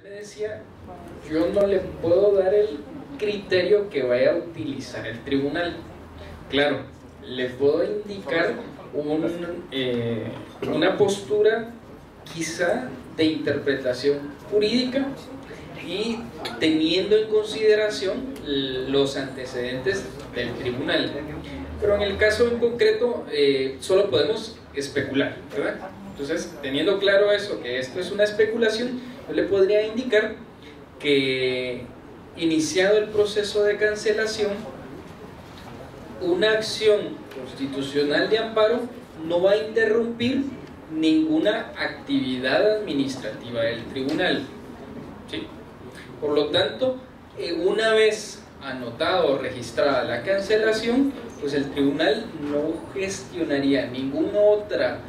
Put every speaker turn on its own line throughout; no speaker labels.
Usted me decía, yo no le puedo dar el criterio que vaya a utilizar el tribunal. Claro, le puedo indicar una postura quizá de interpretación jurídica y teniendo en consideración los antecedentes del tribunal. Pero en el caso en concreto solo podemos especular, ¿verdad? Entonces, teniendo claro eso, que esto es una especulación, yo le podría indicar que iniciado el proceso de cancelación, una acción constitucional de amparo no va a interrumpir ninguna actividad administrativa del tribunal, ¿sí? Por lo tanto, una vez anotado o registrada la cancelación, pues el tribunal no gestionaría ninguna otra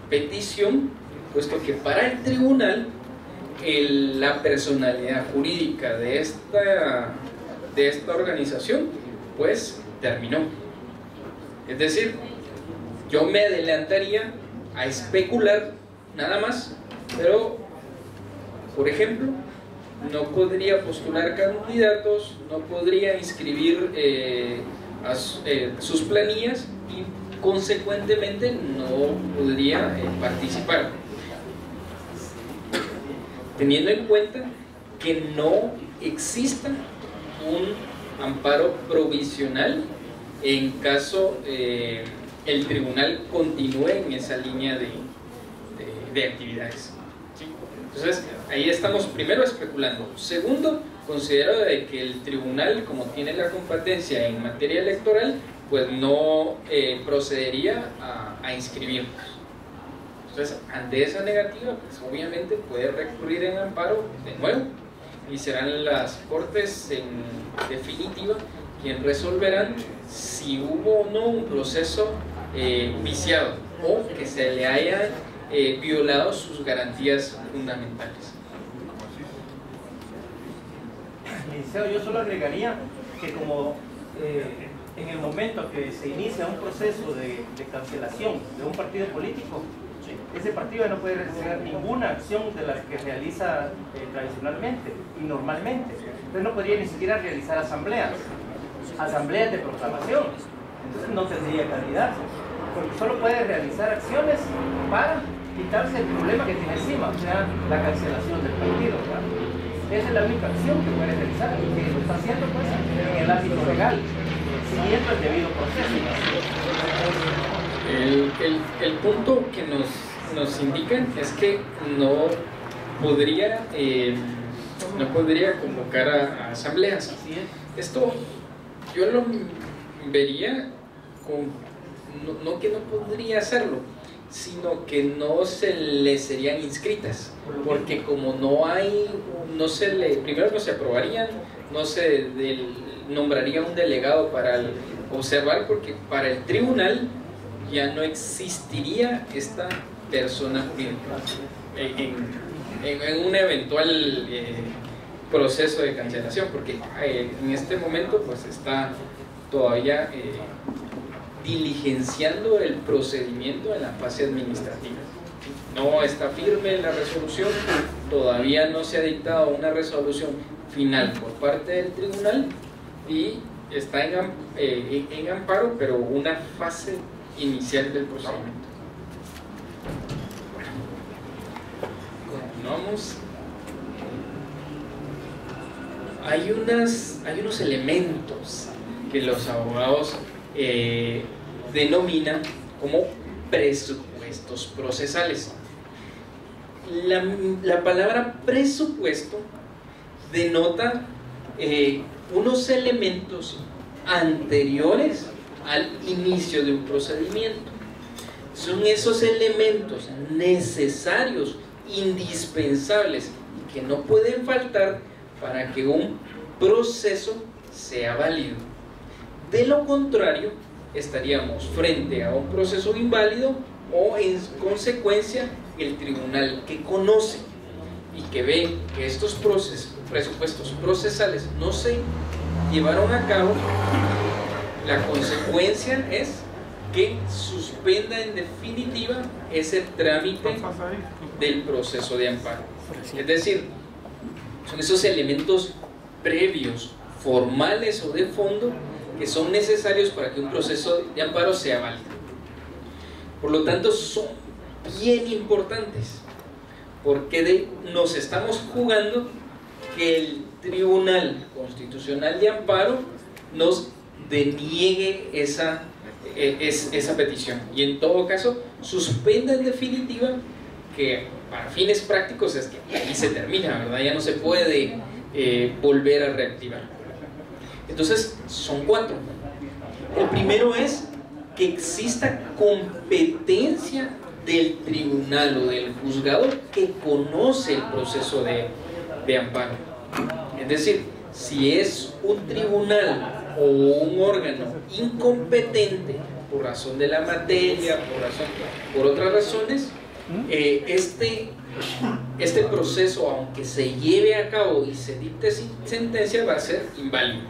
petición, puesto que para el tribunal la personalidad jurídica de esta organización pues terminó. Es decir, yo me adelantaría a especular nada más, pero por ejemplo no podría postular candidatos, no podría inscribir sus planillas y consecuentemente no podría participar, teniendo en cuenta que no exista un amparo provisional en caso el tribunal continúe en esa línea de actividades, ¿sí? Entonces ahí estamos primero especulando. Segundo, considero de que el tribunal, como tiene la competencia en materia electoral, pues no procedería a inscribirnos. Entonces, ante esa negativa, pues obviamente puede recurrir en amparo de nuevo y serán las cortes en definitiva quienes resolverán si hubo o no un proceso viciado o que se le hayan violado sus garantías fundamentales.
Licenciado, yo solo agregaría que como en el momento que se inicia un proceso de cancelación de un partido político, ese partido no puede realizar ninguna acción de las que realiza tradicionalmente y normalmente. Entonces no podría ni siquiera realizar asambleas de proclamación. Entonces no tendría candidatos, porque solo puede realizar acciones para quitarse el problema que tiene encima, o sea, la cancelación del partido, ¿verdad? Esa es la única acción que puede realizar y que lo está haciendo pues en el ámbito legal, siguiendo el debido proceso.
El punto que nos indican es que no podría convocar a asambleas. Esto yo lo vería no que no podría hacerlo, sino que no se le serían inscritas, porque como primero no se aprobarían, no se nombraría un delegado para observar, porque para el tribunal ya no existiría esta persona jurídica en un eventual proceso de cancelación, porque en este momento pues está todavía diligenciando el procedimiento en la fase administrativa. No está firme la resolución, todavía no se ha dictado una resolución final por parte del tribunal y está en amparo, pero una fase inicial del procedimiento. Continuamos. Hay unos elementos que los abogados denominan como presupuestos procesales. La palabra presupuesto denota unos elementos anteriores al inicio de un procedimiento. Son esos elementos necesarios, indispensables y que no pueden faltar para que un proceso sea válido. De lo contrario, estaríamos frente a un proceso inválido o en consecuencia el tribunal que conoce y que ve que estos presupuestos procesales no se llevaron a cabo, la consecuencia es que suspenda en definitiva ese trámite del proceso de amparo. Es decir, son esos elementos previos, formales o de fondo, que son necesarios para que un proceso de amparo sea válido. Por lo tanto, son bien importantes, porque nos estamos jugando que el Tribunal Constitucional de Amparo nos deniegue esa petición, y en todo caso suspenda en definitiva, que para fines prácticos es que ahí se termina, ¿verdad? Ya no se puede volver a reactivar. Entonces son 4. El primero es que exista competencia del tribunal o del juzgado que conoce el proceso de amparo. Es decir, si es un tribunal o un órgano incompetente por razón de la materia, por otras razones, este proceso, aunque se lleve a cabo y se dicte sentencia, va a ser inválido.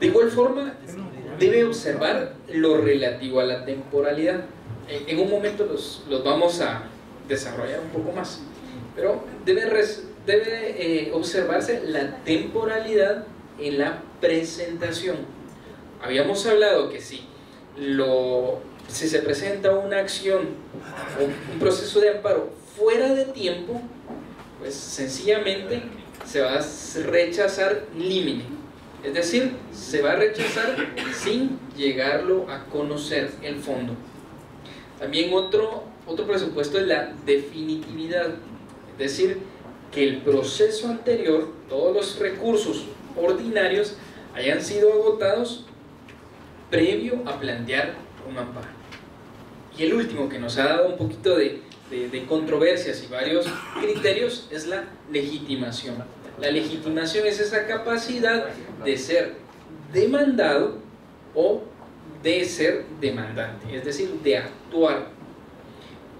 De igual forma, debe observar lo relativo a la temporalidad. En un momento los vamos a desarrollar un poco más, pero debe observarse la temporalidad en la presentación. Habíamos hablado que si se presenta una acción o un proceso de amparo fuera de tiempo, pues sencillamente se va a rechazar limine, es decir, se va a rechazar sin llegarlo a conocer el fondo. También otro presupuesto es la definitividad, es decir, que el proceso anterior, todos los recursos ordinarios hayan sido agotados previo a plantear un amparo. Y el último, que nos ha dado un poquito de controversias y varios criterios, es la legitimación. La legitimación es esa capacidad de ser demandado o de ser demandante, es decir, de actuar.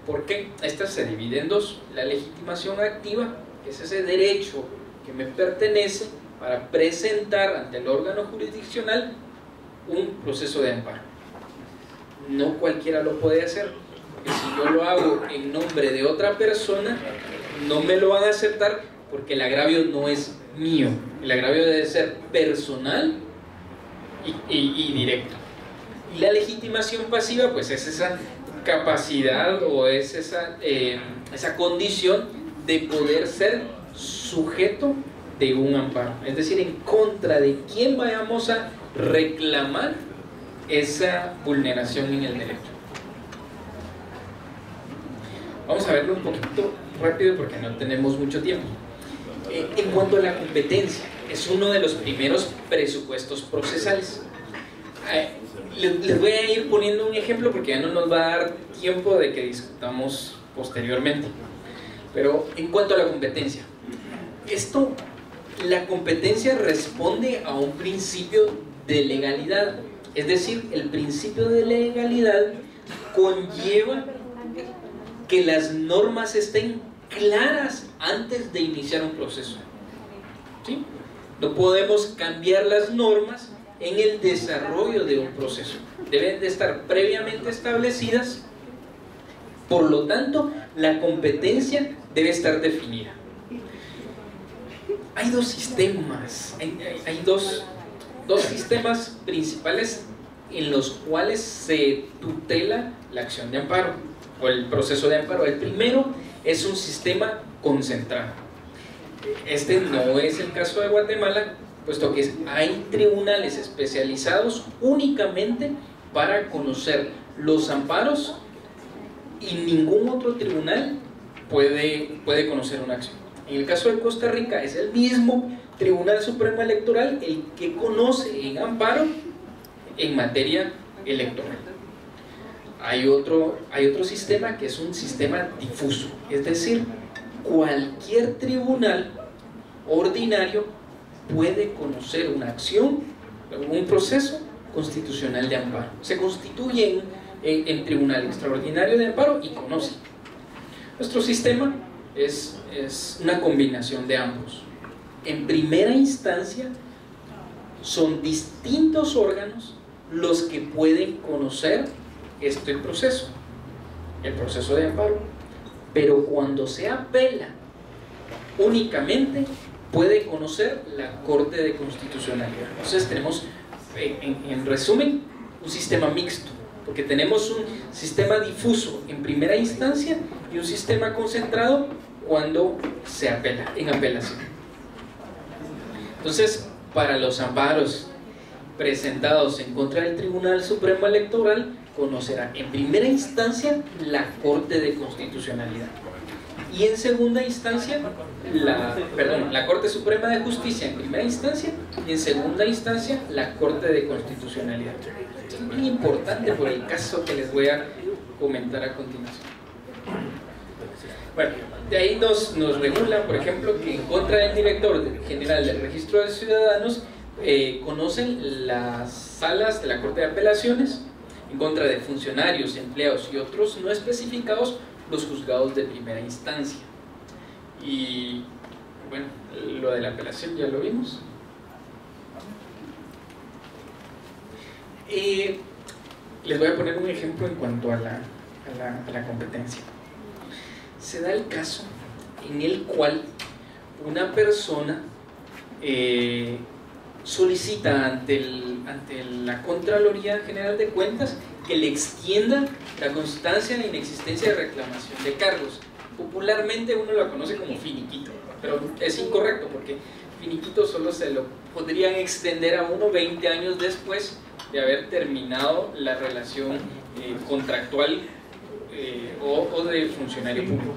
¿Por qué? Esta se divide en dos: la legitimación activa, que es ese derecho que me pertenece para presentar ante el órgano jurisdiccional un proceso de amparo. No cualquiera lo puede hacer, porque si yo lo hago en nombre de otra persona, no me lo van a aceptar, porque el agravio no es mío, el agravio debe ser personal y directo. Y la legitimación pasiva, pues es esa capacidad o es esa condición de poder ser sujeto de un amparo, es decir, en contra de quién vayamos a reclamar esa vulneración en el derecho. Vamos a verlo un poquito rápido porque no tenemos mucho tiempo. En cuanto a la competencia, es uno de los primeros presupuestos procesales. Les voy a ir poniendo un ejemplo porque ya no nos va a dar tiempo de que discutamos posteriormente. Pero en cuanto a la competencia, la competencia responde a un principio de legalidad. Es decir, el principio de legalidad conlleva que las normas estén claras antes de iniciar un proceso. ¿Sí? No podemos cambiar las normas en el desarrollo de un proceso. Deben de estar previamente establecidas. Por lo tanto, la competencia debe estar definida. Hay dos sistemas, hay dos sistemas principales en los cuales se tutela la acción de amparo o el proceso de amparo. El primero es un sistema concentrado. Este no es el caso de Guatemala, puesto que hay tribunales especializados únicamente para conocer los amparos y ningún otro tribunal puede conocer una acción. En el caso de Costa Rica es el mismo Tribunal Supremo Electoral el que conoce en amparo en materia electoral. Hay otro sistema que es un sistema difuso, es decir, cualquier tribunal ordinario puede conocer una acción, un proceso constitucional de amparo. Se constituye en Tribunal Extraordinario de Amparo y conoce. Nuestro sistema es una combinación de ambos. En primera instancia, son distintos órganos los que pueden conocer este proceso, el proceso de amparo. pero cuando se apela únicamente puede conocer la Corte de Constitucionalidad. Entonces tenemos, en resumen, un sistema mixto, porque tenemos un sistema difuso en primera instancia y un sistema concentrado cuando se apela, en apelación. Entonces, para los amparos presentados en contra del Tribunal Supremo Electoral, conocerá en primera instancia la Corte de Constitucionalidad y en segunda instancia la Corte Suprema de Justicia en primera instancia y en segunda instancia la Corte de Constitucionalidad. Esto es muy importante por el caso que les voy a comentar a continuación. Bueno, de ahí nos regula, por ejemplo, que en contra del director general del Registro de Ciudadanos conocen las salas de la Corte de Apelaciones, en contra de funcionarios, empleados y otros no especificados, los juzgados de primera instancia. Y bueno, lo de la apelación ya lo vimos. Les voy a poner un ejemplo en cuanto a la competencia. Se da el caso en el cual una persona solicita ante la Contraloría General de Cuentas que le extienda la constancia de inexistencia de reclamación de cargos. Popularmente uno lo conoce como finiquito, pero es incorrecto porque finiquito solo se lo podrían extender a uno 20 años después de haber terminado la relación contractual o de funcionario público.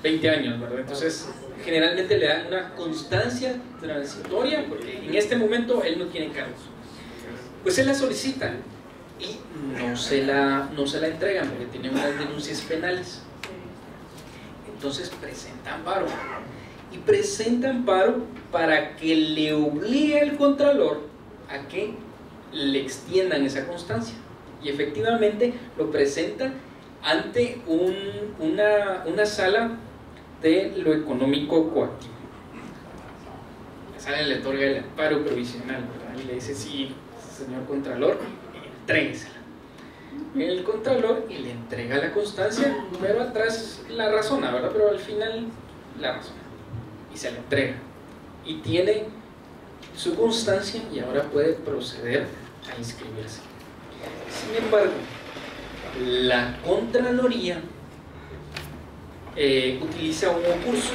20 años, ¿verdad? Entonces generalmente le dan una constancia transitoria porque en este momento él no tiene cargos. Pues él la solicita y no se la entregan porque tiene unas denuncias penales. Entonces presenta amparo y presenta amparo para que le obligue al contralor a que le extiendan esa constancia, y efectivamente lo presenta ante una sala de lo económico coactivo. La sala le otorga el amparo provisional, ¿verdad? Y le dice: sí, señor contralor, entréguesela. El contralor y le entrega la constancia, pero atrás la razona, ¿verdad? Pero al final la razona y se la entrega y tiene su constancia y ahora puede proceder a inscribirse. Sin embargo, la Contraloría utiliza un concurso,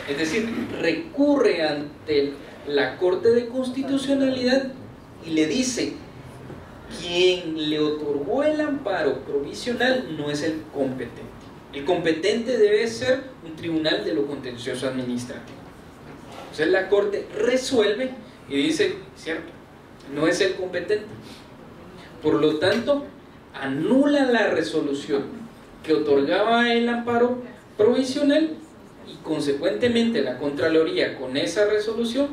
es decir, recurre ante la Corte de Constitucionalidad y le dice: quien le otorgó el amparo provisional no es el competente. El competente debe ser un tribunal de lo contencioso administrativo. Entonces la Corte resuelve y dice: cierto, no es el competente. Por lo tanto, anula la resolución que otorgaba el amparo provisional y consecuentemente la Contraloría, con esa resolución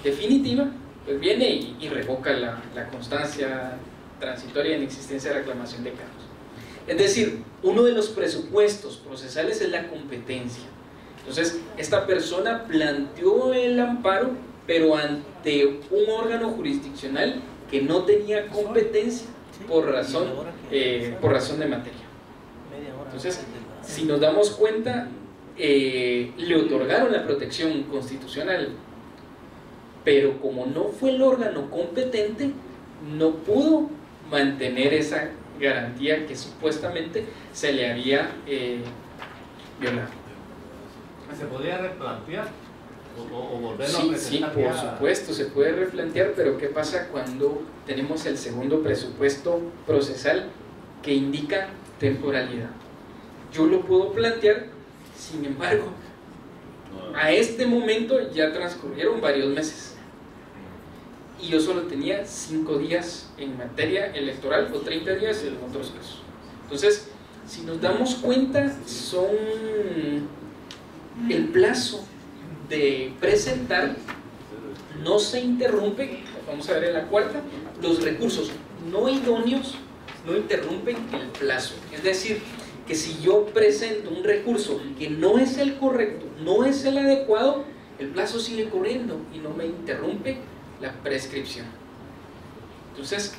definitiva, pues viene y revoca la constancia transitoria de inexistencia de reclamación de cargos. Es decir, uno de los presupuestos procesales es la competencia. Entonces, esta persona planteó el amparo, pero ante un órgano jurisdiccional que no tenía competencia por razón de materia. Entonces, si nos damos cuenta, le otorgaron la protección constitucional, pero como no fue el órgano competente, no pudo mantener esa garantía que supuestamente se le había violado.
¿Se podría replantear o volverlo a
Sí,
presentar?
sí, por supuesto, se puede replantear, pero ¿qué pasa cuando tenemos el segundo presupuesto procesal que indica temporalidad? Yo lo puedo plantear, sin embargo, a este momento ya transcurrieron varios meses y yo solo tenía 5 días en materia electoral o 30 días en otros casos. Entonces, si nos damos cuenta, son el plazo de presentar no se interrumpe. Vamos a ver en la cuarta: los recursos no idóneos no interrumpen el plazo. Es decir, que si yo presento un recurso que no es el correcto, no es el adecuado, el plazo sigue corriendo y no me interrumpe la prescripción. Entonces,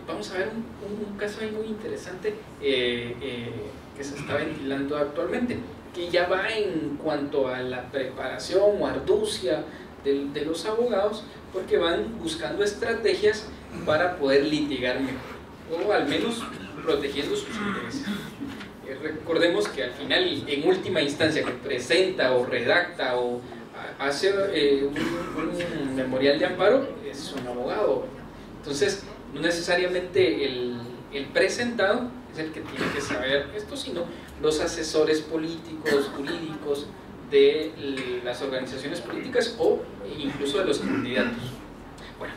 vamos a ver un caso ahí muy interesante que se está ventilando actualmente, que ya va en cuanto a la preparación o arducia de los abogados, porque van buscando estrategias para poder litigar mejor, o al menos protegiendo sus intereses. Recordemos que al final, en última instancia, que presenta o redacta o hace un memorial de amparo es un abogado. Entonces, no necesariamente el presentado es el que tiene que saber esto, sino los asesores políticos, jurídicos de las organizaciones políticas o incluso de los candidatos. Bueno,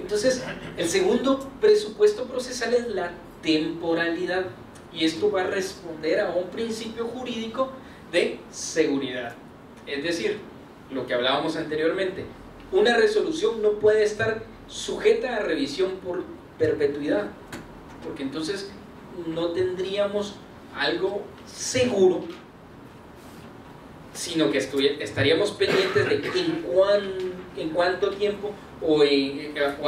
entonces, el segundo presupuesto procesal es la temporalidad, y esto va a responder a un principio jurídico de seguridad. Es decir, lo que hablábamos anteriormente, una resolución no puede estar sujeta a revisión por perpetuidad, porque entonces no tendríamos algo seguro, sino que estaríamos pendientes de en cuánto tiempo o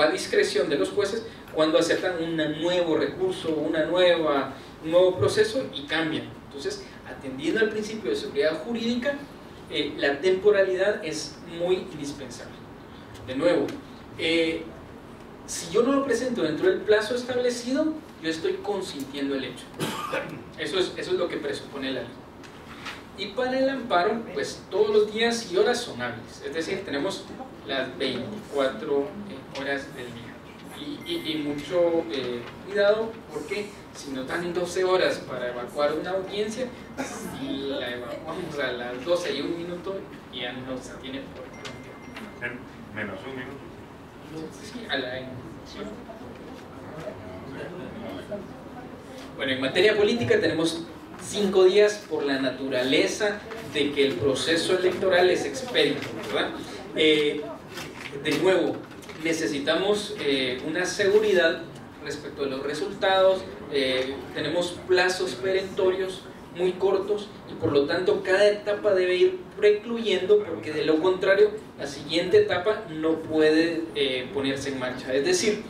a discreción de los jueces cuando aceptan un nuevo recurso, un nuevo proceso y cambian. Entonces, atendiendo al principio de seguridad jurídica, la temporalidad es muy indispensable. De nuevo, si yo no lo presento dentro del plazo establecido, yo estoy consintiendo el hecho. Eso es lo que presupone la ley. Y para el amparo, pues todos los días y horas son hábiles, es decir, tenemos las 24 horas del día. Y mucho cuidado, porque si nos dan 12 horas para evacuar una audiencia, si la evacuamos a las 12 y 1 minuto, ya no se tiene por qué.
Menos 1 minuto.
Sí, a la ejecución. Bueno, en materia política tenemos 5 días por la naturaleza de que el proceso electoral es expedito, ¿verdad? De nuevo, necesitamos una seguridad respecto de los resultados, tenemos plazos perentorios muy cortos y por lo tanto cada etapa debe ir precluyendo, porque de lo contrario la siguiente etapa no puede ponerse en marcha. Es decir,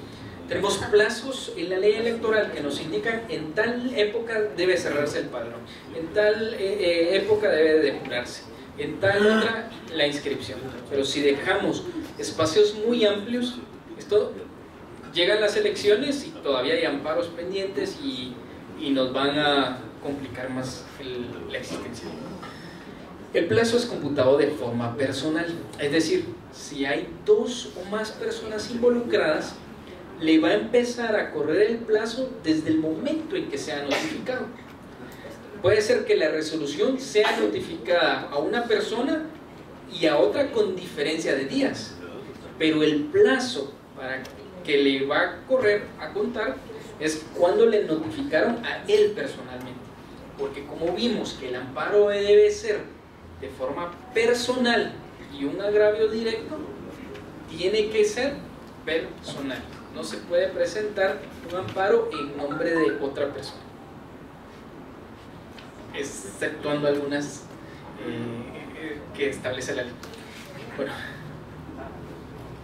tenemos plazos en la ley electoral que nos indican en tal época debe cerrarse el padrón, en tal época debe depurarse, en tal otra la inscripción. Pero si dejamos espacios muy amplios, esto llegan las elecciones y todavía hay amparos pendientes y nos van a complicar más la existencia. El plazo es computado de forma personal, es decir, si hay 2 o más personas involucradas, le va a empezar a correr el plazo desde el momento en que sea notificado. Puede ser que la resolución sea notificada a una persona y a otra con diferencia de días, pero el plazo para que le va a correr a contar es cuando le notificaron a él personalmente, porque como vimos que el amparo debe ser de forma personal y un agravio directo, tiene que ser personal. No se puede presentar un amparo en nombre de otra persona, exceptuando algunas que establece la ley. Bueno,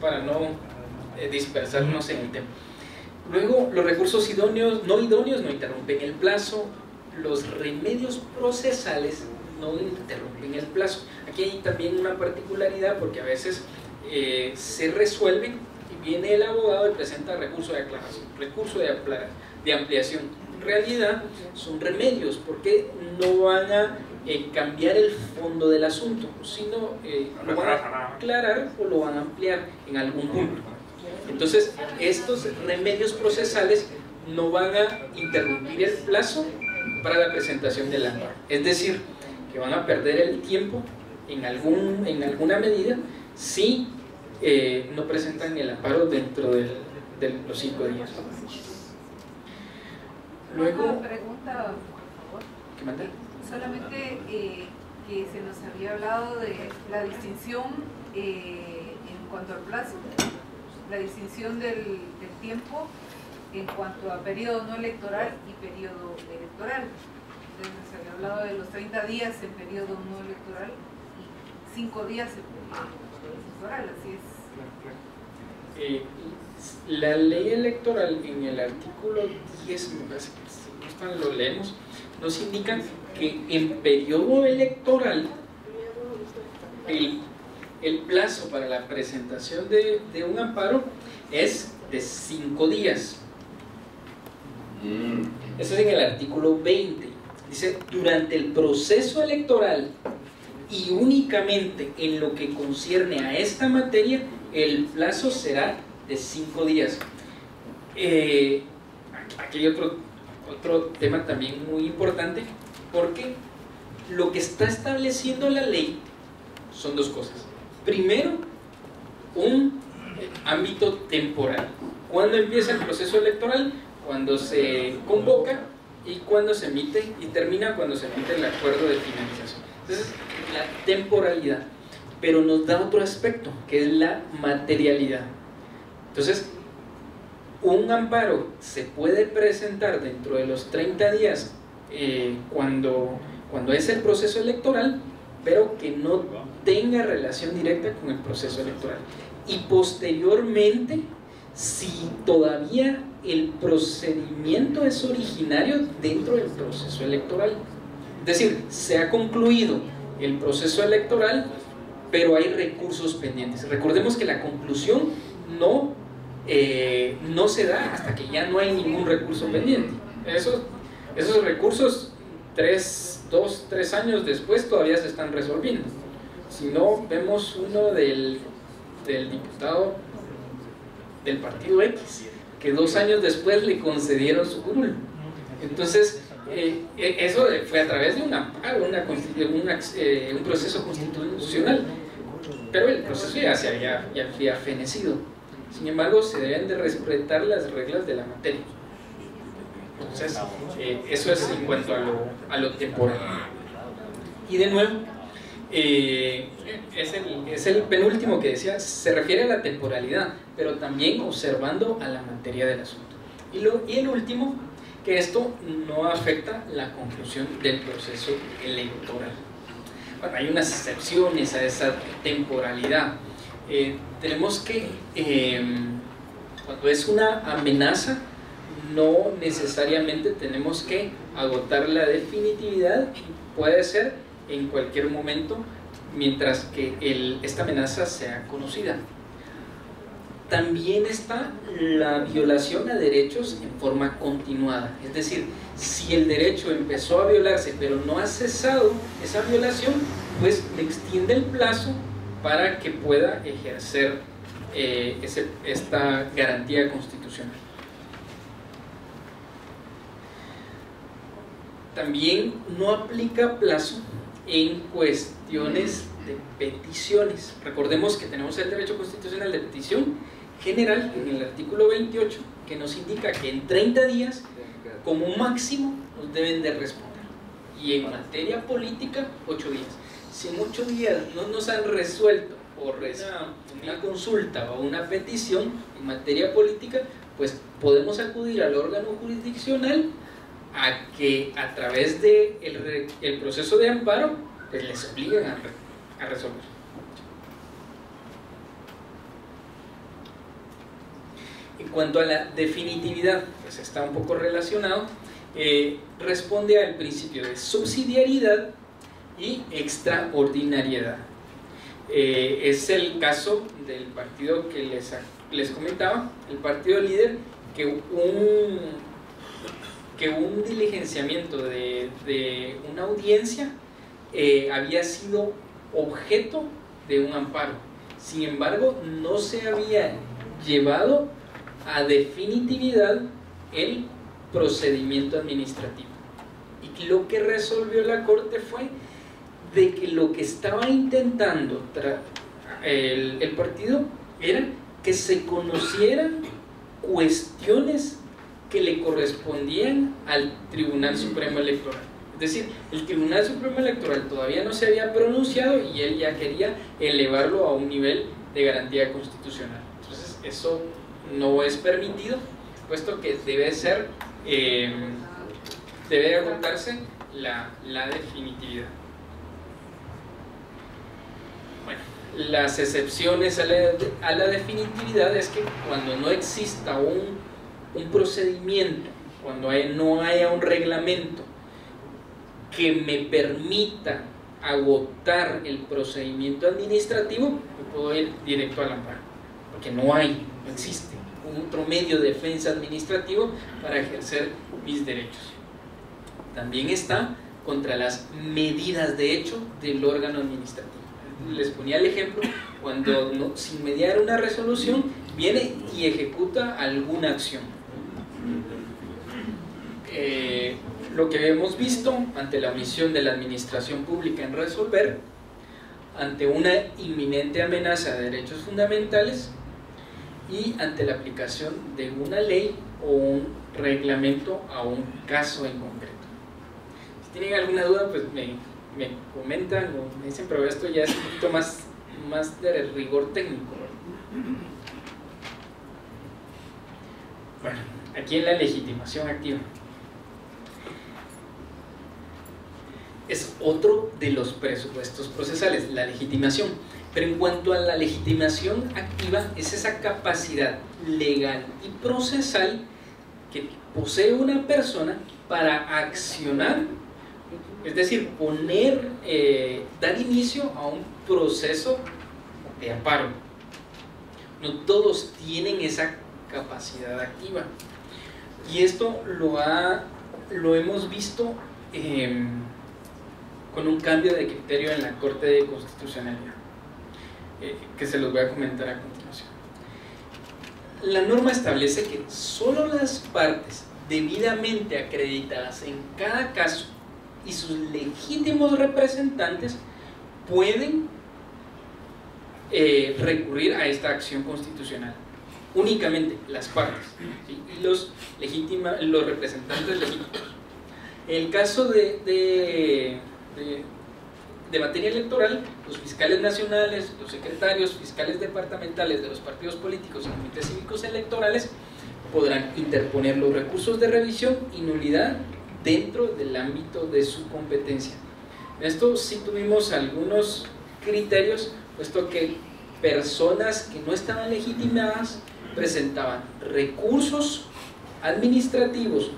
para no dispersarnos en el tema. Luego, los recursos no idóneos no interrumpen el plazo, los remedios procesales no interrumpen el plazo. Aquí hay también una particularidad, porque a veces se resuelven y viene el abogado y presenta recurso de aclaración, recurso de ampliación. En realidad son remedios, porque no van a cambiar el fondo del asunto, sino lo van a aclarar o lo van a ampliar en algún punto. Entonces, estos remedios procesales no van a interrumpir el plazo para la presentación del amparo. Es decir, que van a perder el tiempo en alguna medida si no presentan el amparo dentro de los 5 días. Luego,
una pregunta, por favor.
¿Qué manda?
Solamente que se nos había hablado de la distinción en cuanto al plazo, la distinción del tiempo en cuanto a periodo no electoral y periodo electoral. Entonces se había hablado de los 30 días en periodo no electoral y 5 días en periodo electoral, así es.
La ley electoral en el artículo 10, me parece que si gustan lo leemos, nos indica que en periodo electoral el plazo para la presentación de un amparo es de 5 días. Eso es en el artículo 20. Dice, durante el proceso electoral y únicamente en lo que concierne a esta materia, el plazo será de 5 días. Aquí hay otro tema también muy importante, porque lo que está estableciendo la ley son dos cosas. Primero, un ámbito temporal. ¿Cuándo empieza el proceso electoral? Cuando se convoca y cuando se emite, y termina cuando se emite el acuerdo de finalización. Entonces, la temporalidad. Pero nos da otro aspecto, que es la materialidad. Entonces, un amparo se puede presentar dentro de los 30 días cuando es el proceso electoral, pero que no tenga relación directa con el proceso electoral. Y posteriormente, si todavía el procedimiento es originario dentro del proceso electoral. Es decir, se ha concluido el proceso electoral, pero hay recursos pendientes. Recordemos que la conclusión no se da hasta que ya no hay ningún recurso pendiente. Esos recursos 2, 3 años después todavía se están resolviendo. Si no, vemos uno del diputado del partido X, que 2 años después le concedieron su curul. Entonces, eso fue a través de un amparo, un proceso constitucional, pero el proceso ya había fenecido. Sin embargo, se deben de respetar las reglas de la materia. Entonces, eso es en cuanto a lo temporal. Y de nuevo, es el penúltimo que decía, se refiere a la temporalidad, pero también observando a la materia del asunto. Y el último, que esto no afecta la conclusión del proceso electoral. Bueno, hay unas excepciones a esa temporalidad. Tenemos que, cuando es una amenaza, no necesariamente tenemos que agotar la definitividad, puede ser en cualquier momento mientras que esta amenaza sea conocida. También está la violación a derechos en forma continuada, es decir, si el derecho empezó a violarse pero no ha cesado esa violación, pues le extiende el plazo para que pueda ejercer esta garantía constitucional. También no aplica plazo en cuestiones de peticiones. Recordemos que tenemos el derecho constitucional de petición general en el artículo 28, que nos indica que en 30 días como máximo nos deben de responder, y en materia política 8 días. Si en 8 días no nos han resuelto una consulta o una petición en materia política, pues podemos acudir al órgano jurisdiccional a que a través del el proceso de amparo pues les obliguen a resolver. En cuanto a la definitividad, pues está un poco relacionado, responde al principio de subsidiariedad y extraordinariedad. Es el caso del partido que les comentaba, el partido líder, que un diligenciamiento de una audiencia había sido objeto de un amparo. Sin embargo, no se había llevado a definitividad el procedimiento administrativo. Y lo que resolvió la Corte fue de que lo que estaba intentando el partido era que se conocieran cuestiones que le correspondían al Tribunal Supremo Electoral. Es decir, el Tribunal Supremo Electoral todavía no se había pronunciado y él ya quería elevarlo a un nivel de garantía constitucional. Entonces, eso no es permitido, puesto que debe agotarse la definitividad. Bueno, Las excepciones a la definitividad es que cuando no exista un procedimiento, cuando no haya un reglamento que me permita agotar el procedimiento administrativo, yo puedo ir directo al amparo, porque no existe otro medio de defensa administrativo para ejercer mis derechos. También está contra las medidas de hecho del órgano administrativo. Les ponía el ejemplo, cuando sin mediar una resolución viene y ejecuta alguna acción. Lo que hemos visto ante la omisión de la administración pública en resolver, ante una inminente amenaza de derechos fundamentales y ante la aplicación de una ley o un reglamento a un caso en concreto. Si tienen alguna duda, pues me comentan o me dicen, pero esto ya es un poquito más de rigor técnico. Bueno, aquí en la legitimación activa es otro de los presupuestos procesales, la legitimación. Pero en cuanto a la legitimación activa, es esa capacidad legal y procesal que posee una persona para accionar, es decir, dar inicio a un proceso de amparo. No todos tienen esa capacidad activa. Y esto lo hemos visto con un cambio de criterio en la Corte de Constitucionalidad, que se los voy a comentar a continuación. La norma establece que solo las partes debidamente acreditadas en cada caso y sus legítimos representantes pueden recurrir a esta acción constitucional. Únicamente las partes, ¿sí? Y los representantes legítimos. En el caso de materia electoral, los fiscales nacionales, los secretarios, fiscales departamentales de los partidos políticos y comités cívicos electorales podrán interponer los recursos de revisión y nulidad dentro del ámbito de su competencia. En esto sí tuvimos algunos criterios, puesto que personas que no estaban legitimadas presentaban recursos administrativos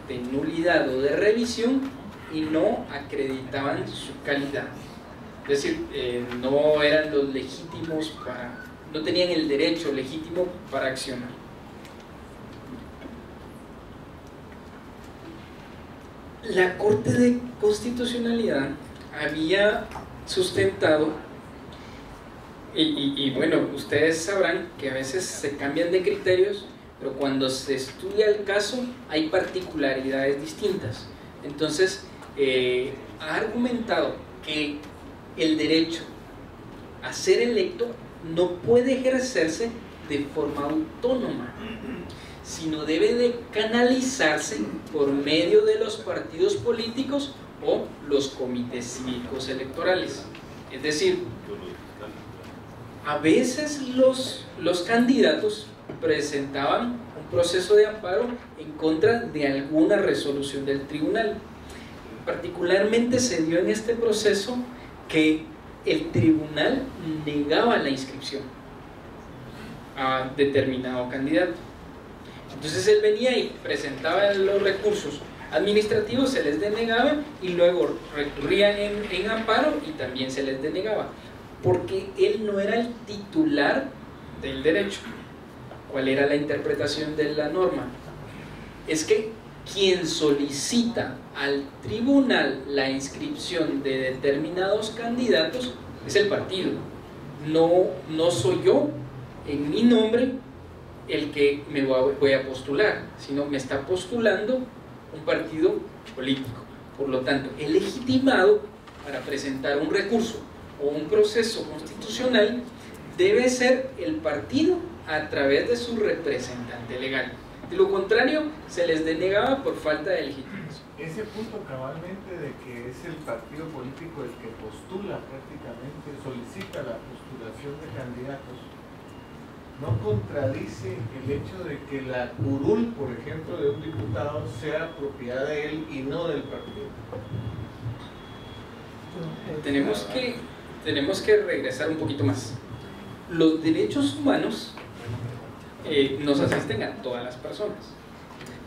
de nulidad o de revisión y no acreditaban su calidad. Es decir, no eran los legítimos no tenían el derecho legítimo para accionar. La Corte de Constitucionalidad había sustentado, y bueno, ustedes sabrán que a veces se cambian de criterios, pero cuando se estudia el caso hay particularidades distintas. Entonces, ha argumentado que el derecho a ser electo no puede ejercerse de forma autónoma, sino debe de canalizarse por medio de los partidos políticos o los comités cívicos electorales. Es decir, a veces los candidatos presentaban un proceso de amparo en contra de alguna resolución del tribunal. Particularmente se dio en este proceso que el tribunal negaba la inscripción a determinado candidato. Entonces él venía y presentaba los recursos administrativos, se les denegaba, y luego recurrían en amparo y también se les denegaba, porque él no era el titular del derecho. ¿Cuál era la interpretación de la norma? Es que quien solicita al tribunal la inscripción de determinados candidatos es el partido. No soy yo, en mi nombre, el que me voy a postular, sino me está postulando un partido político. Por lo tanto, el legitimado para presentar un recurso o un proceso constitucional debe ser el partido a través de su representante legal. De lo contrario, se les denegaba por falta de legitimación.
Ese punto cabalmente de que es el partido político el que postula prácticamente, solicita la postulación de candidatos, ¿no contradice el hecho de que la curul, por ejemplo, de un diputado sea propiedad de él y no del partido?
Tenemos tenemos que regresar un poquito más. Los derechos humanos nos asisten a todas las personas,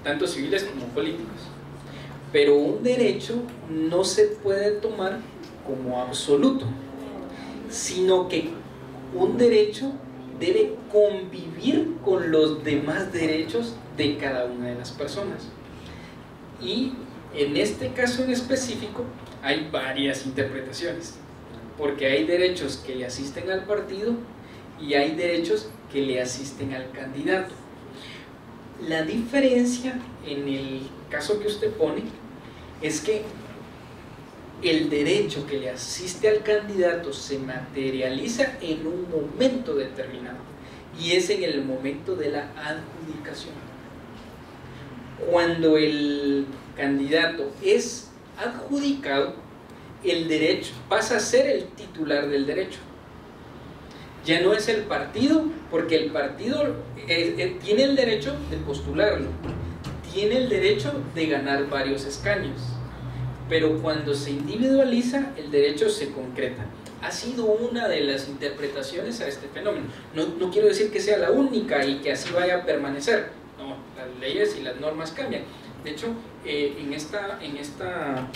tanto civiles como políticos. Pero un derecho no se puede tomar como absoluto, sino que un derecho debe convivir con los demás derechos de cada una de las personas. Y en este caso en específico hay varias interpretaciones, porque hay derechos que le asisten al partido y hay derechos que le asisten al candidato. La diferencia en el caso que usted pone es que el derecho que le asiste al candidato se materializa en un momento determinado, y es en el momento de la adjudicación. Cuando el candidato es adjudicado, el derecho pasa a ser el titular del derecho. Ya no es el partido, porque el partido tiene el derecho de postularlo, tiene el derecho de ganar varios escaños, pero cuando se individualiza, el derecho se concreta. Ha sido una de las interpretaciones a este fenómeno. No quiero decir que sea la única y que así vaya a permanecer. No, las leyes y las normas cambian. De hecho, en esta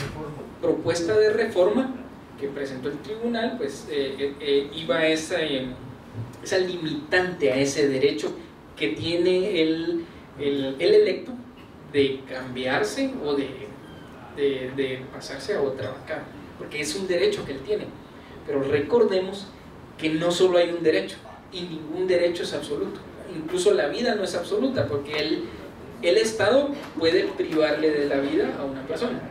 propuesta de reforma que presentó el tribunal, pues iba esa limitante a ese derecho que tiene el electo de cambiarse o de pasarse a otra bancada, porque es un derecho que él tiene. Pero recordemos que no solo hay un derecho, y ningún derecho es absoluto. Incluso la vida no es absoluta, porque el Estado puede privarle de la vida a una persona,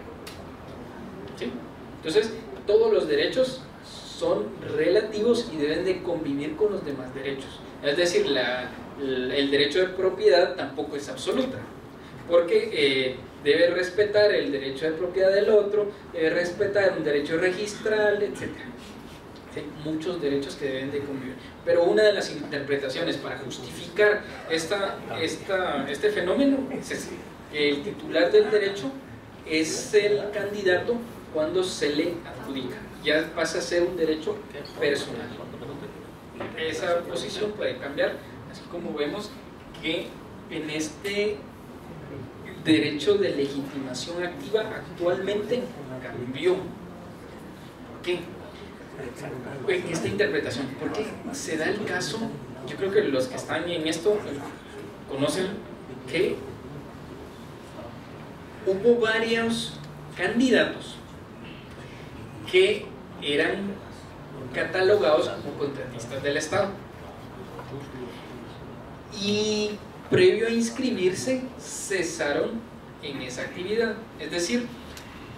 ¿sí? Entonces, todos los derechos son relativos y deben de convivir con los demás derechos. Es decir, el derecho de propiedad tampoco es absoluta, porque debe respetar el derecho de propiedad del otro, debe respetar un derecho registral, etc. ¿Sí? Muchos derechos que deben de convivir. Pero una de las interpretaciones para justificar este fenómeno es que el titular del derecho es el candidato cuando se le adjudica. Ya pasa a ser un derecho personal. Esa posición puede cambiar, así como vemos que en este derecho de legitimación activa actualmente cambió. ¿Por qué? En esta interpretación, porque se da el caso, yo creo que los que están en esto conocen que hubo varios candidatos que eran catalogados como contratistas del Estado, y previo a inscribirse cesaron en esa actividad, es decir,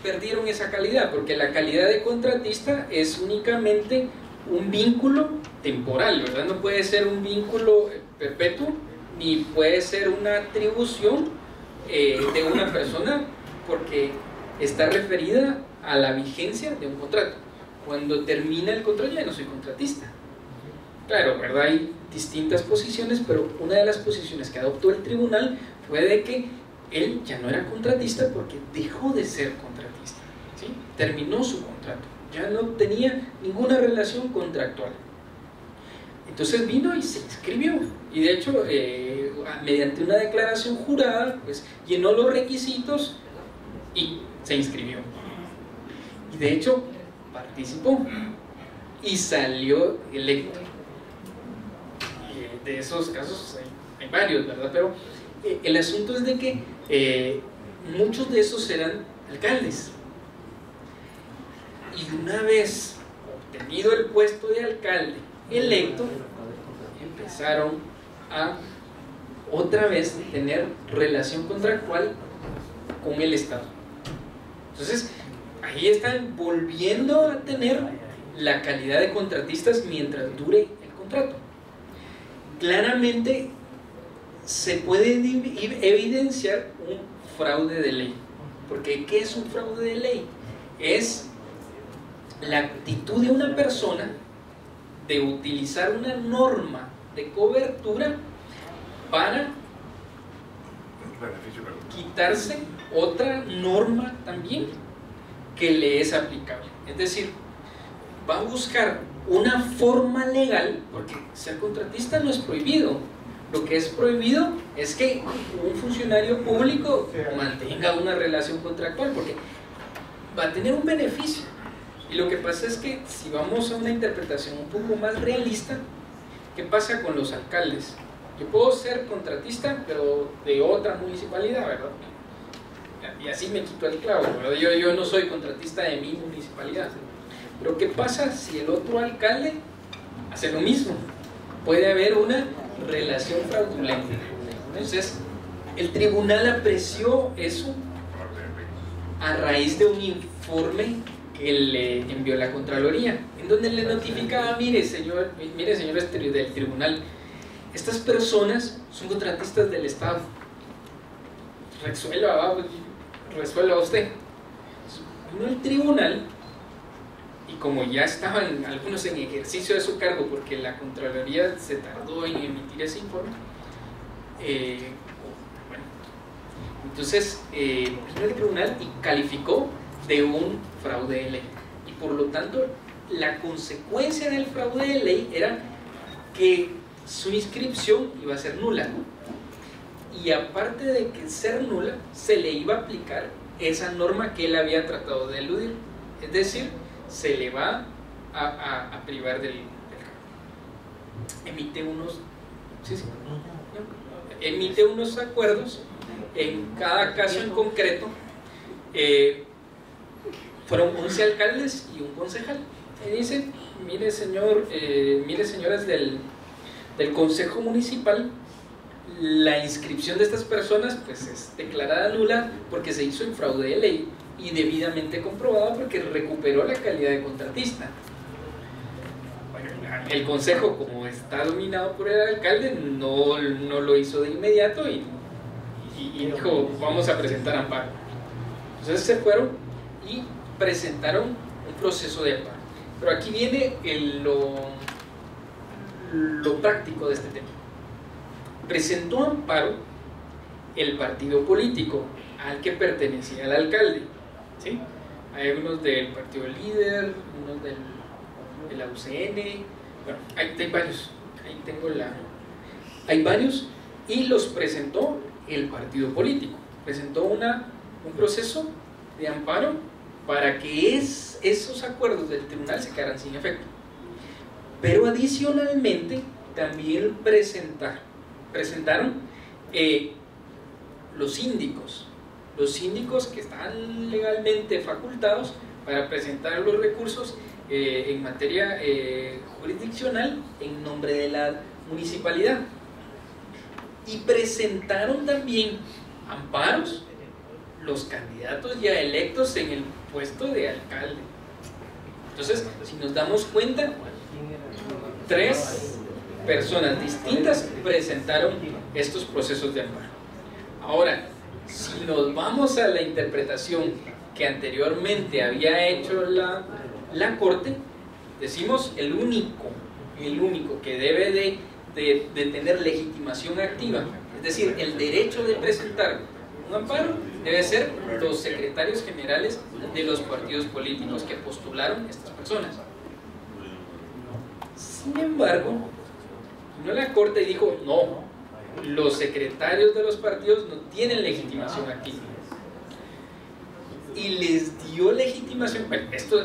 perdieron esa calidad, porque la calidad de contratista es únicamente un vínculo temporal, ¿verdad? No puede ser un vínculo perpetuo, ni puede ser una atribución de una persona, porque está referida a la vigencia de un contrato. Cuando termina el contrato ya no soy contratista. Claro, ¿verdad? Hay distintas posiciones, pero una de las posiciones que adoptó el tribunal fue de que él ya no era contratista porque dejó de ser contratista, ¿sí? Terminó su contrato, ya no tenía ninguna relación contractual. Entonces vino y se inscribió, y de hecho mediante una declaración jurada pues llenó los requisitos y se inscribió, y de hecho participó y salió electo. De esos casos hay varios, ¿verdad? Pero el asunto es de que muchos de esos eran alcaldes, y una vez obtenido el puesto de alcalde electo, empezaron a otra vez tener relación contractual con el Estado. Entonces ahí están volviendo a tener la calidad de contratistas mientras dure el contrato. Claramente se puede evidenciar un fraude de ley, porque ¿qué es un fraude de ley? Es la actitud de una persona de utilizar una norma de cobertura para quitarse otra norma también que le es aplicable. Es decir, va a buscar una forma legal, porque ser contratista no es prohibido. Lo que es prohibido es que un funcionario público mantenga una relación contractual, porque va a tener un beneficio. Y lo que pasa es que si vamos a una interpretación un poco más realista, ¿qué pasa con los alcaldes? Yo puedo ser contratista, pero de otra municipalidad, ¿verdad? Y así me quito el clavo, ¿verdad? Yo no soy contratista de mi municipalidad. Pero ¿qué pasa si el otro alcalde hace lo mismo? Puede haber una relación fraudulenta. Entonces, el tribunal apreció eso a raíz de un informe que le envió la Contraloría, en donde le notificaba, mire señores del tribunal, estas personas son contratistas del Estado, resuelva usted. Vino el tribunal, y como ya estaban algunos en ejercicio de su cargo, porque la Contraloría se tardó en emitir ese informe, entonces vino el tribunal y calificó de un fraude de ley, y por lo tanto la consecuencia del fraude de ley era que su inscripción iba a ser nula, y aparte de que ser nula, se le iba a aplicar esa norma que él había tratado de eludir, es decir, se le va a privar del cargo. Emite unos acuerdos en cada caso en concreto. Fueron 11 alcaldes y un concejal. Y dicen, mire señoras del Consejo Municipal, la inscripción de estas personas pues es declarada nula porque se hizo en fraude de ley y debidamente comprobada porque recuperó la calidad de contratista. Bueno, el Consejo, como está dominado por el alcalde, no lo hizo de inmediato y dijo, vamos a presentar amparo. Entonces se fueron y presentaron un proceso de amparo. Pero aquí viene lo práctico de este tema. Presentó amparo el partido político al que pertenecía el alcalde, ¿sí? Hay algunos del partido líder, unos de la UCN, bueno, hay varios, hay varios, y los presentó el partido político. Presentó un proceso de amparo para que esos acuerdos del tribunal se quedaran sin efecto. Pero adicionalmente también presentaron los síndicos que están legalmente facultados para presentar los recursos en materia jurisdiccional en nombre de la municipalidad, y presentaron también amparos los candidatos ya electos en el puesto de alcalde. Entonces, si nos damos cuenta, 3 personas distintas presentaron estos procesos de amparo. Ahora, si nos vamos a la interpretación que anteriormente había hecho la Corte, decimos el único que debe de tener legitimación activa, es decir, el derecho de presentar un amparo, debe ser los secretarios generales de los partidos políticos que postularon estas personas. Sin embargo, no la Corte dijo, no, los secretarios de los partidos no tienen legitimación activa, y les dio legitimación. Bueno, esto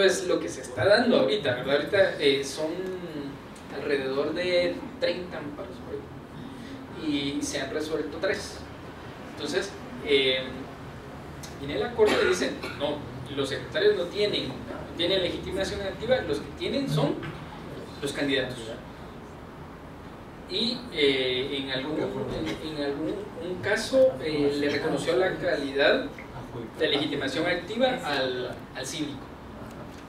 es lo que se está dando ahorita, ¿verdad? Ahorita son alrededor de 30 amparos y se han resuelto 3. Entonces viene la Corte y dice, no, los secretarios no tienen legitimación activa, los que tienen son los candidatos. Y en algún caso le reconoció la calidad de legitimación activa al síndico.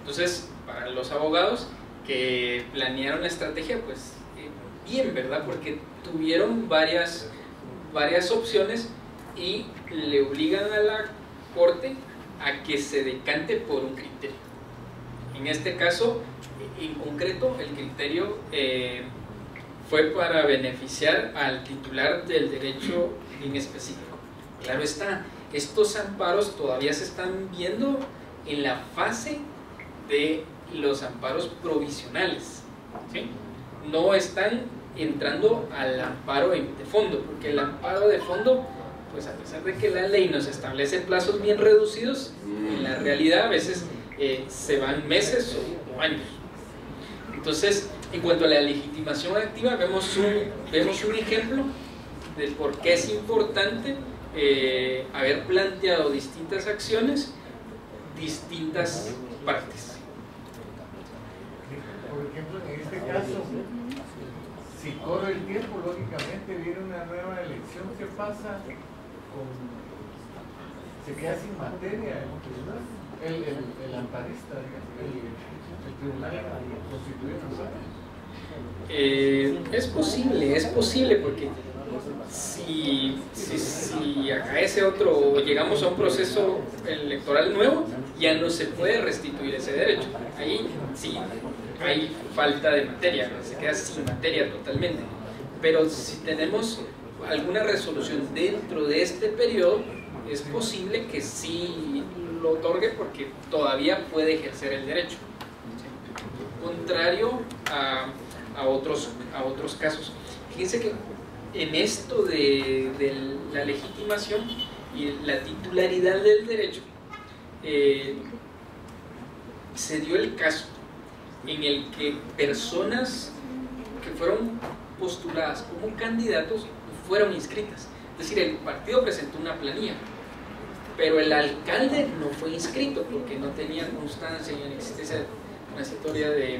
Entonces, para los abogados que planearon la estrategia, pues bien, ¿verdad? Porque tuvieron varias opciones y le obligan a la Corte a que se decante por un criterio. En este caso, en concreto, el criterio fue para beneficiar al titular del derecho en específico. Claro está, estos amparos todavía se están viendo en la fase de los amparos provisionales, ¿sí? No están entrando al amparo de fondo, porque el amparo de fondo, pues a pesar de que la ley nos establece plazos bien reducidos, en la realidad a veces se van meses o años. Entonces, en cuanto a la legitimación activa, vemos un ejemplo de por qué es importante haber planteado distintas acciones, distintas partes.
Por ejemplo, en este caso, si corre el tiempo, lógicamente viene una nueva elección. ¿Qué pasa se queda sin materia el amparista, el tribunal constitucional?
Es posible porque si acaece otro o llegamos a un proceso electoral nuevo, ya no se puede restituir ese derecho. Ahí sí hay falta de materia, se queda sin materia totalmente. Pero si tenemos alguna resolución dentro de este periodo, es posible que sí lo otorgue porque todavía puede ejercer el derecho. Contrario a otros casos. Fíjense que en esto de la legitimación y la titularidad del derecho, se dio el caso en el que personas que fueron postuladas como candidatos fueron inscritas. Es decir, el partido presentó una planilla, pero el alcalde no fue inscrito porque no tenía constancia en la existencia de una historia de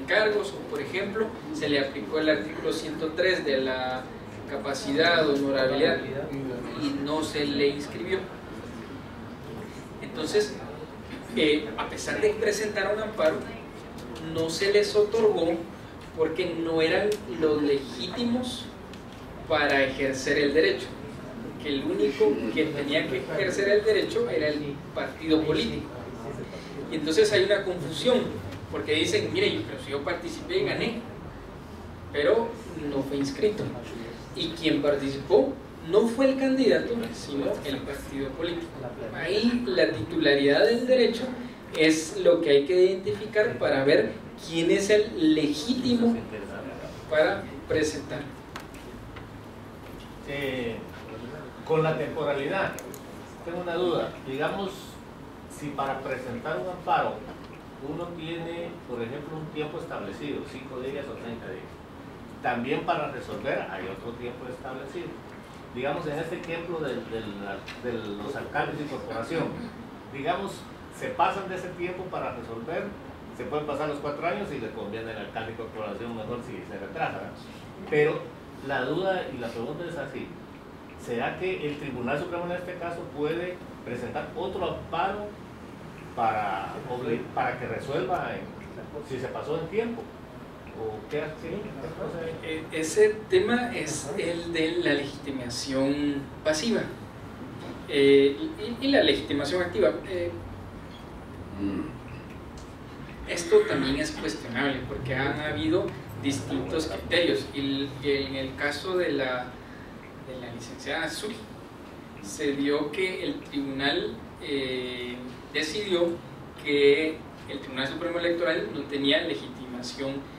cargos, o por ejemplo, se le aplicó el artículo 103 de la capacidad o honorabilidad y no se le inscribió. Entonces, a pesar de presentar un amparo, no se les otorgó porque no eran los legítimos para ejercer el derecho, que el único que tenía que ejercer el derecho era el partido político. Y entonces hay una confusión, porque dicen, mire, pero si yo participé y gané, pero no fue inscrito. Y quien participó no fue el candidato, sino el partido político. Ahí la titularidad del derecho es lo que hay que identificar para ver quién es el legítimo para presentar.
Con la temporalidad, tengo una duda. Digamos, si para presentar un amparo uno tiene, por ejemplo, un tiempo establecido, 5 días o 30 días, también para resolver hay otro tiempo establecido. Digamos, en este ejemplo de los alcaldes de corporación, digamos, se pasan de ese tiempo para resolver, se pueden pasar los 4 años y le conviene al alcalde de corporación mejor si se retrasa, ¿verdad? Pero la duda y la pregunta es así: ¿será que el Tribunal Supremo en este caso puede presentar otro amparo para que resuelva si se pasó en tiempo? ¿O qué hace?
Ese tema es el de la legitimación pasiva y la legitimación activa. Esto también es cuestionable porque han habido distintos criterios y en el caso de la licenciada Azul se dio que el tribunal decidió que el Tribunal Supremo Electoral no tenía legitimación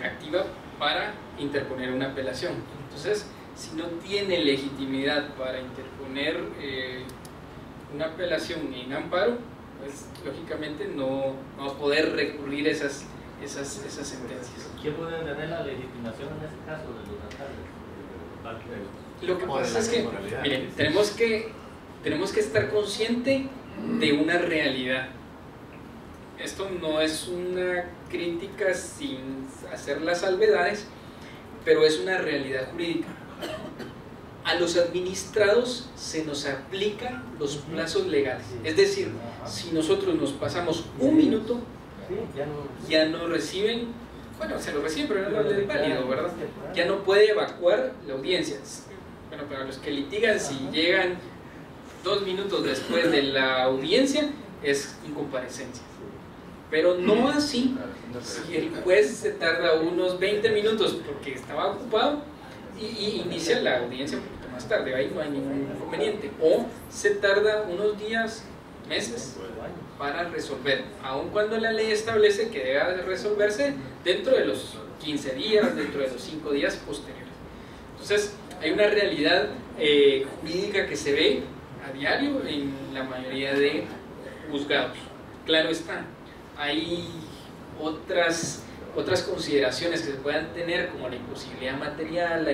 activa para interponer una apelación. Entonces, si no tiene legitimidad para interponer una apelación en amparo, pues lógicamente no va a poder recurrir esas sentencias.
¿Quién puede tener la legitimación en ese caso de los alcaldes?
Lo que pasa es que, miren, tenemos que estar conscientes de una realidad. Esto no es una crítica sin hacer las salvedades, pero es una realidad jurídica. A los administrados se nos aplican los plazos legales. Es decir, si nosotros nos pasamos un minuto, ya no reciben, bueno, se lo reciben, pero no es válido, ¿verdad? Ya no puede evacuar la audiencia. Bueno, para los que litigan, si llegan 2 minutos después de la audiencia, es incomparecencia. Pero no así, si el juez se tarda unos 20 minutos porque estaba ocupado y inicia la audiencia un poquito más tarde, ahí no hay ningún inconveniente. O se tarda unos días meses para resolver, aun cuando la ley establece que debe resolverse dentro de los 15 días, dentro de los 5 días posteriores. Entonces, hay una realidad jurídica que se ve a diario en la mayoría de juzgados. Claro está, hay otras consideraciones que se puedan tener, como la imposibilidad material, la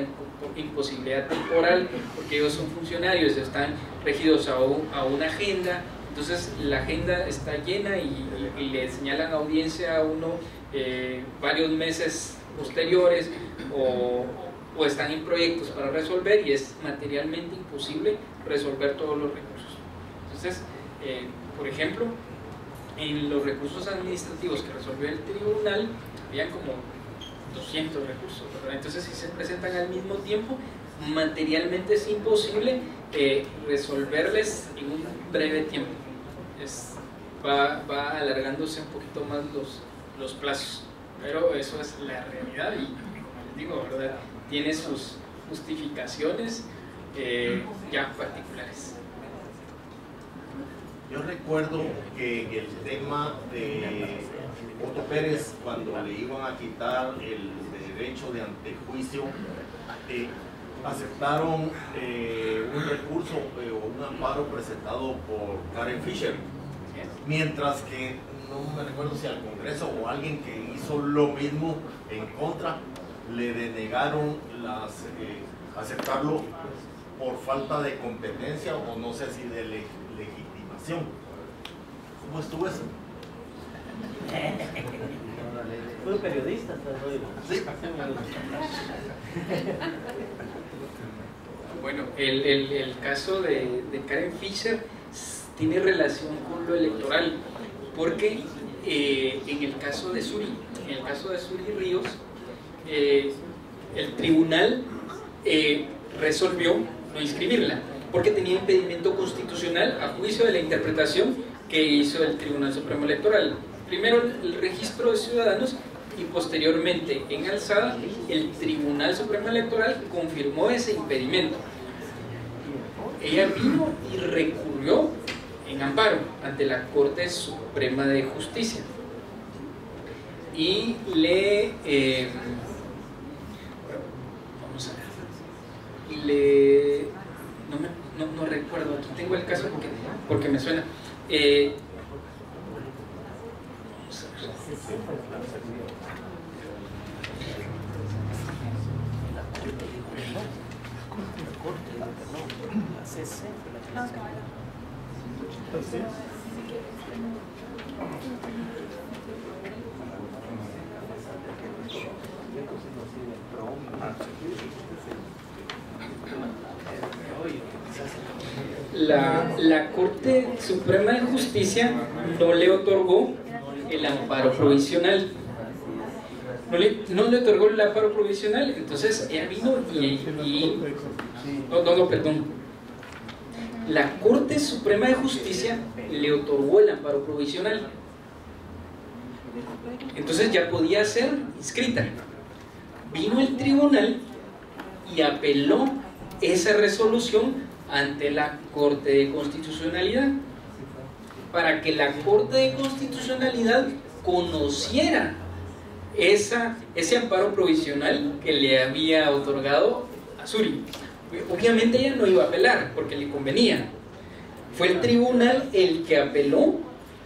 imposibilidad temporal, porque ellos son funcionarios, están regidos a una agenda. Entonces la agenda está llena y le señalan audiencia a uno varios meses posteriores, o están en proyectos para resolver y es materialmente imposible resolver todos los recursos. Entonces, por ejemplo, en los recursos administrativos que resolvió el tribunal, habían como 200 recursos, ¿verdad? Entonces, si se presentan al mismo tiempo, materialmente es imposible resolverles en un breve tiempo. Va alargándose un poquito más los plazos, pero eso es la realidad y, como les digo, ¿verdad?, tiene sus justificaciones ya particulares.
Yo recuerdo que en el tema de Otto Pérez, cuando le iban a quitar el derecho de antejuicio, aceptaron un recurso o un amparo presentado por Karen Fisher, mientras que no me recuerdo si al Congreso o alguien que hizo lo mismo en contra le denegaron aceptarlo por falta de competencia o no sé si de legitimación. ¿Cómo estuvo eso?
Fue periodista,
sí.
Bueno, el caso de Karen Fisher tiene relación con lo electoral, porque en el caso de Suri Ríos, el tribunal resolvió no inscribirla porque tenía impedimento constitucional a juicio de la interpretación que hizo el Tribunal Supremo Electoral. Primero el registro de ciudadanos y posteriormente en alzada el Tribunal Supremo Electoral confirmó ese impedimento. Ella vino y recurrió en amparo ante la Corte Suprema de Justicia y no recuerdo, aquí tengo el caso porque me suena. La Corte Suprema de Justicia no le otorgó el amparo provisional. No le otorgó el amparo provisional, entonces ella vino perdón. La Corte Suprema de Justicia le otorgó el amparo provisional. Entonces ya podía ser inscrita. Vino el tribunal y apeló esa resolución ante la Corte de Constitucionalidad para que la Corte de Constitucionalidad conociera ese amparo provisional que le había otorgado a Suri. Obviamente ella no iba a apelar porque le convenía. Fue el tribunal el que apeló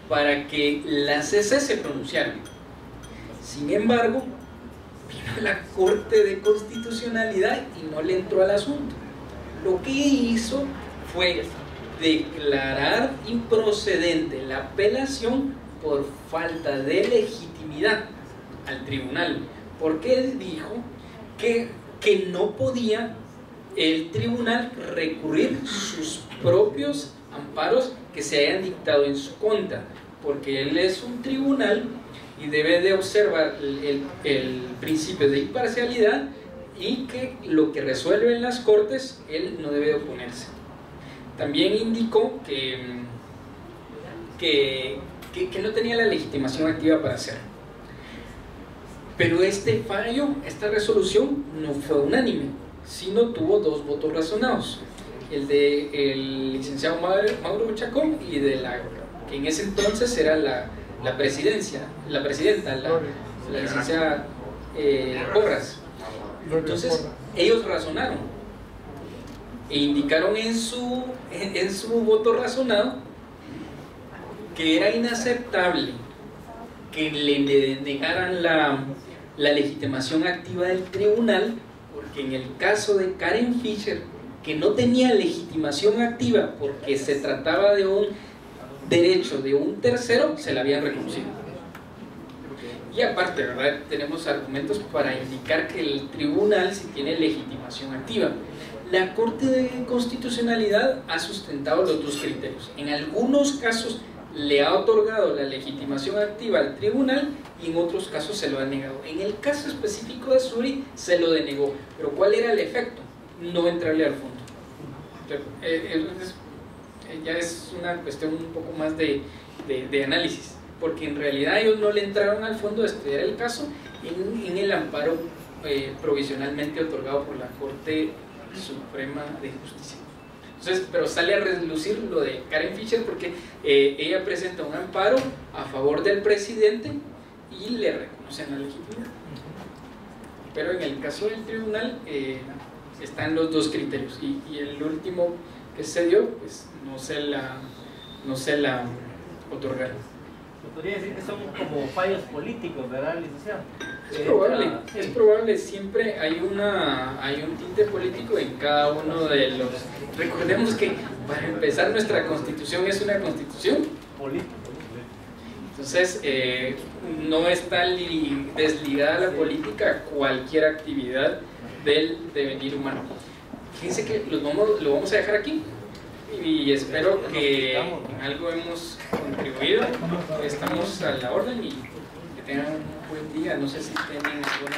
para que la CC se pronunciara. Sin embargo, vino la Corte de Constitucionalidad y no le entró al asunto. Lo que hizo fue declarar improcedente la apelación por falta de legitimidad al tribunal, porque él dijo que no podía el tribunal recurrir sus propios amparos que se hayan dictado en su contra, porque él es un tribunal y debe de observar el principio de imparcialidad y que lo que resuelve en las cortes él no debe oponerse. También indicó que no tenía la legitimación activa para hacerlo. Pero este fallo, esta resolución no fue unánime, sino tuvo 2 votos razonados. el de el licenciado Mauro Chacón y de la que en ese entonces era la presidenta, la licenciada Porras. Entonces ellos razonaron e indicaron en su voto razonado que era inaceptable que le negaran la legitimación activa del tribunal, porque en el caso de Karen Fischer, que no tenía legitimación activa porque se trataba de un derecho de un tercero, se la habían reconocido. Y aparte, ¿verdad?, tenemos argumentos para indicar que el tribunal sí tiene legitimación activa. La Corte de Constitucionalidad ha sustentado los dos criterios. En algunos casos le ha otorgado la legitimación activa al tribunal y en otros casos se lo ha negado. En el caso específico de Suri se lo denegó. ¿Pero cuál era el efecto? No entrarle al fondo. Ya es una cuestión un poco más de análisis, porque en realidad ellos no le entraron al fondo de estudiar el caso en el amparo provisionalmente otorgado por la Corte Suprema de Justicia. Entonces, pero sale a relucir lo de Karen Fischer porque ella presenta un amparo a favor del presidente y le reconocen la legitimidad. Pero en el caso del tribunal están los dos criterios y el último que se dio, pues no se la otorgaron.
Se podría decir que son como fallos políticos, ¿verdad, licenciado?
Es probable, siempre hay un tinte político en cada uno de los... Recordemos que para empezar nuestra constitución es una constitución
política.
Entonces no está desligada la política cualquier actividad del devenir humano. Fíjense que lo vamos a dejar aquí y espero que en algo hemos contribuido. Estamos a la orden y que tengan un buen día. No sé si tienen alguna...